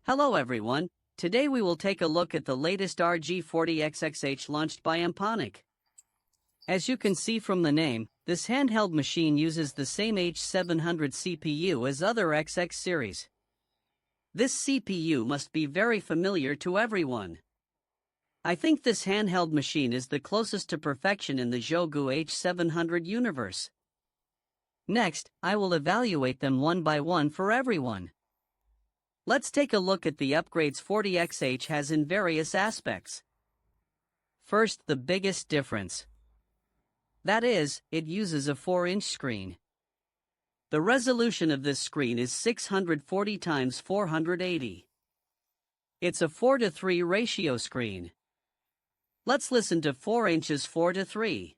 Hello everyone, today we will take a look at the latest RG40XXH launched by Emponic. As you can see from the name, this handheld machine uses the same H700 CPU as other XX series. This CPU must be very familiar to everyone. I think this handheld machine is the closest to perfection in the Jogu H700 universe. Next, I will evaluate them one by one for everyone. Let's take a look at the upgrades 40XH has in various aspects. First, the biggest difference. That is, it uses a 4-inch screen. The resolution of this screen is 640 x 480. It's a 4:3 ratio screen. Let's listen to 4 inches 4:3.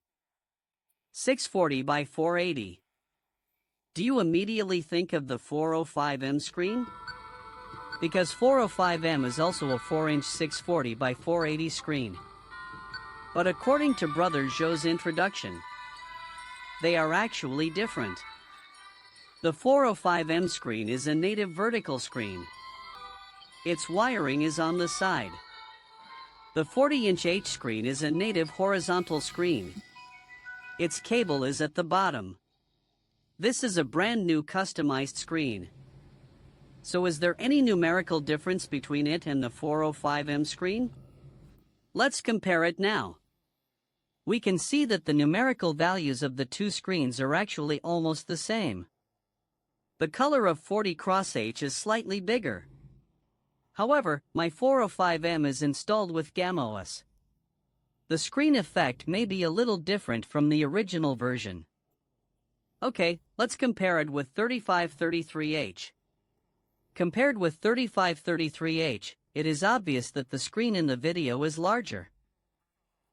640 by 480. Do you immediately think of the 405M screen? Because 405M is also a 4-inch 640 by 480 screen. But according to Brother Joe's introduction, they are actually different. The 405M screen is a native vertical screen. Its wiring is on the side. The 40-inch H screen is a native horizontal screen. Its cable is at the bottom. This is a brand new customized screen. So is there any numerical difference between it and the 405M screen? Let's compare it now. We can see that the numerical values of the two screens are actually almost the same. The color of 40XH is slightly bigger. However, my 405M is installed with GammaOS. The screen effect may be a little different from the original version. Okay, let's compare it with 3533H. Compared with 3533H, it is obvious that the screen in the video is larger.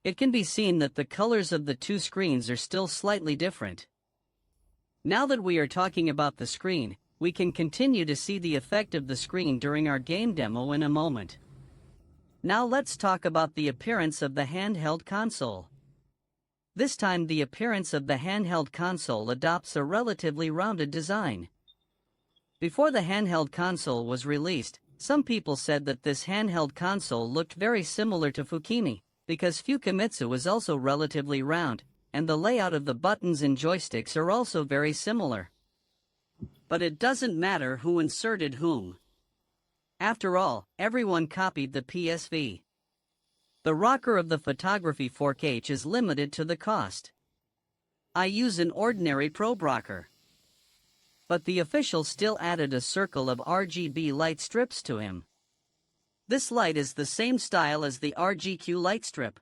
It can be seen that the colors of the two screens are still slightly different. Now that we are talking about the screen, we can continue to see the effect of the screen during our game demo in a moment. Now let's talk about the appearance of the handheld console. This time the appearance of the handheld console adopts a relatively rounded design. Before the handheld console was released, some people said that this handheld console looked very similar to Fukimi, because Fukamitsu is also relatively round, and the layout of the buttons and joysticks are also very similar. But it doesn't matter who inserted whom. After all, everyone copied the PSV. The rocker of the photography fork H is limited to the cost. I use an ordinary probe rocker. But the official still added a circle of RGB light strips to him. This light is the same style as the RGQ light strip.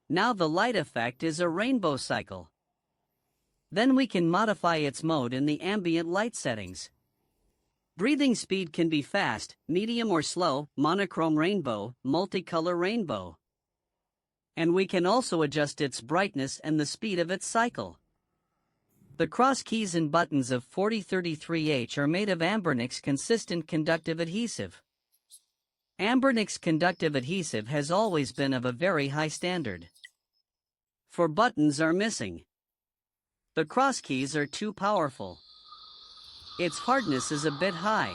Now the light effect is a rainbow cycle. Then we can modify its mode in the ambient light settings. Breathing speed can be fast, medium or slow, monochrome rainbow, multicolor rainbow. And we can also adjust its brightness and the speed of its cycle. The cross keys and buttons of 4033H are made of Ambernix consistent conductive adhesive. Ambernix conductive adhesive has always been of a very high standard. 4 buttons are missing. The cross keys are too powerful. Its hardness is a bit high.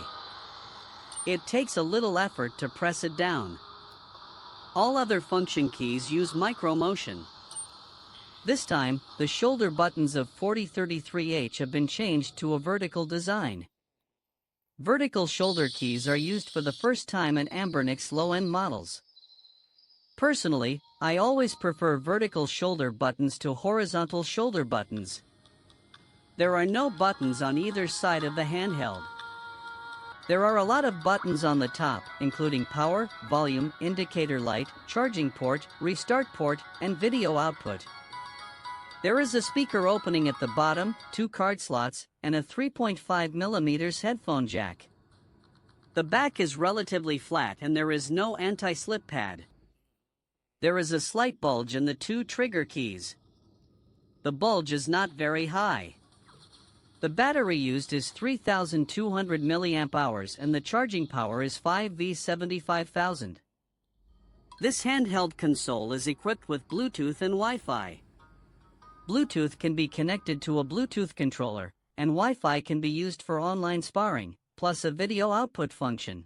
It takes a little effort to press it down. All other function keys use micro motion. This time, the shoulder buttons of 4033H have been changed to a vertical design. Vertical shoulder keys are used for the first time in Ambernix low-end models. Personally, I always prefer vertical shoulder buttons to horizontal shoulder buttons. There are no buttons on either side of the handheld. There are a lot of buttons on the top, including power, volume, indicator light, charging port, restart port, and video output. There is a speaker opening at the bottom, 2 card slots, and a 3.5mm headphone jack. The back is relatively flat and there is no anti-slip pad. There is a slight bulge in the 2 trigger keys. The bulge is not very high. The battery used is 3200 mAh and the charging power is 5V75,000. This handheld console is equipped with Bluetooth and Wi-Fi. Bluetooth can be connected to a Bluetooth controller, and Wi-Fi can be used for online sparring, plus a video output function.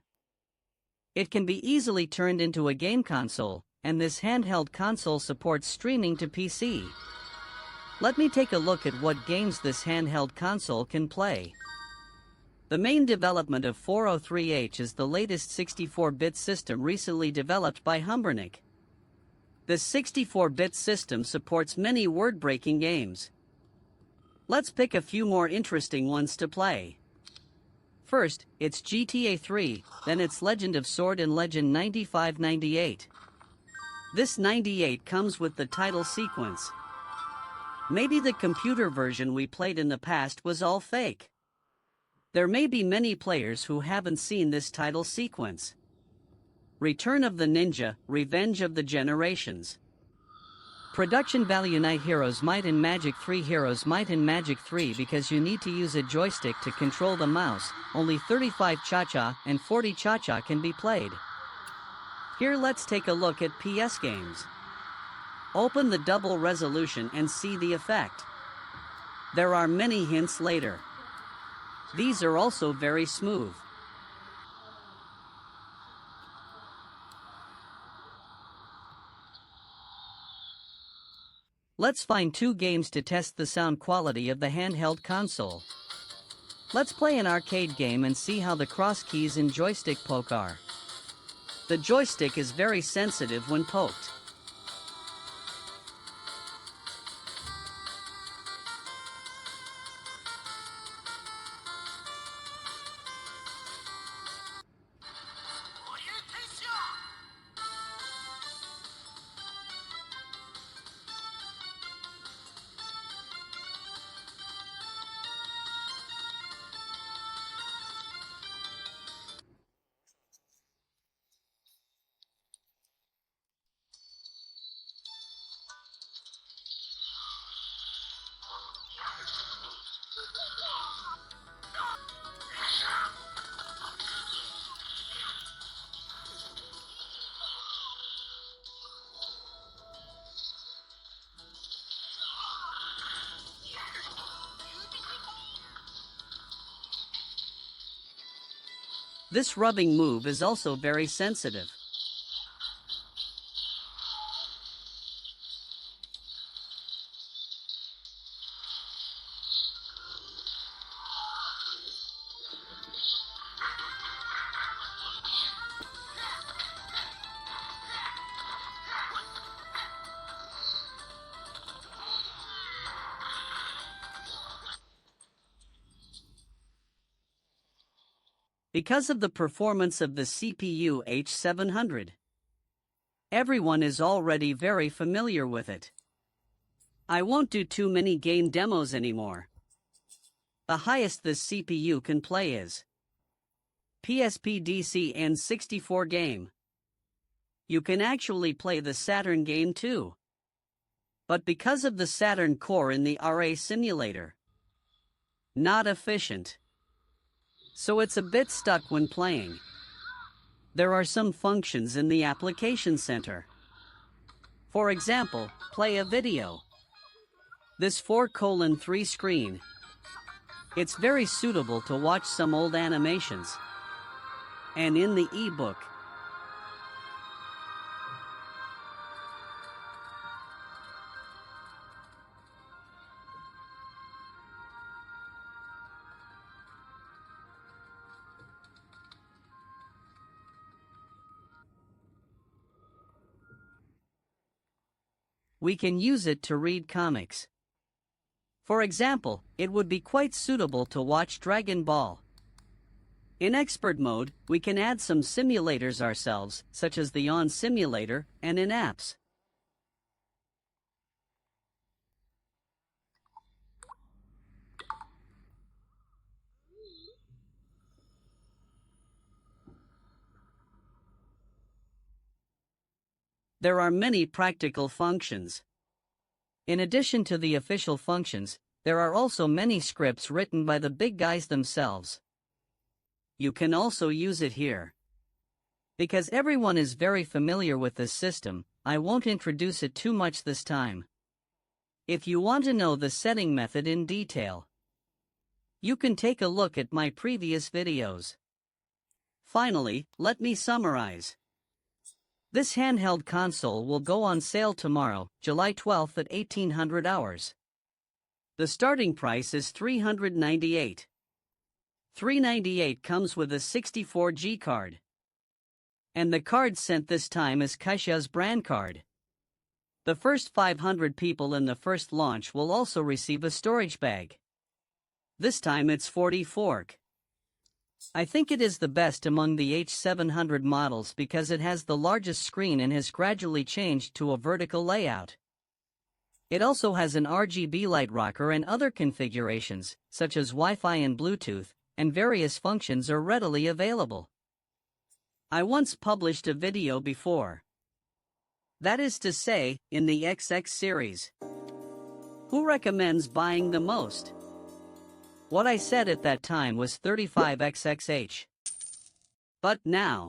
It can be easily turned into a game console, and this handheld console supports streaming to PC. Let me take a look at what games this handheld console can play. The main development of RG40XXH is the latest 64-bit system recently developed by Humbernick. This 64-bit system supports many word-breaking games. Let's pick a few more interesting ones to play. First, it's GTA 3, then it's Legend of Sword and Legend 9598. This 98 comes with the title sequence. Maybe the computer version we played in the past was all fake. There may be many players who haven't seen this title sequence. Return of the Ninja, Revenge of the Generations. Production value: Night Heroes Might and Magic 3. Heroes Might and Magic 3 because you need to use a joystick to control the mouse. Only 35 Cha-Cha and 40 Cha-Cha can be played. Here let's take a look at PS games. Open the double resolution and see the effect. There are many hints later. These are also very smooth. Let's find two games to test the sound quality of the handheld console. Let's play an arcade game and see how the cross keys and joystick poke are. The joystick is very sensitive when poked. This rubbing move is also very sensitive. Because of the performance of the CPU H700. Everyone is already very familiar with it. I won't do too many game demos anymore. The highest this CPU can play is PSP DC N64 game. You can actually play the Saturn game too. But because of the Saturn core in the RA simulator, not efficient. So it's a bit stuck when playing. There are some functions in the application center. For example, play a video. This 4:3 screen. It's very suitable to watch some old animations. And in the ebook. We can use it to read comics. For example, it would be quite suitable to watch Dragon Ball. In expert mode, we can add some simulators ourselves, such as the Yawn Simulator, and in apps. There are many practical functions. In addition to the official functions, there are also many scripts written by the big guys themselves. You can also use it here. Because everyone is very familiar with this system, I won't introduce it too much this time. If you want to know the setting method in detail, you can take a look at my previous videos. Finally, let me summarize. This handheld console will go on sale tomorrow, July 12th at 1800 hours. The starting price is $398. $398 comes with a 64G card. And the card sent this time is Kaisha's brand card. The first 500 people in the first launch will also receive a storage bag. This time it's 40 fork. I think it is the best among the H700 models because it has the largest screen and has gradually changed to a vertical layout. It also has an RGB light rocker and other configurations, such as Wi-Fi and Bluetooth, and various functions are readily available. I once published a video before. That is to say, in the XX series. Who recommends buying the most? What I said at that time was 35XXH. But now,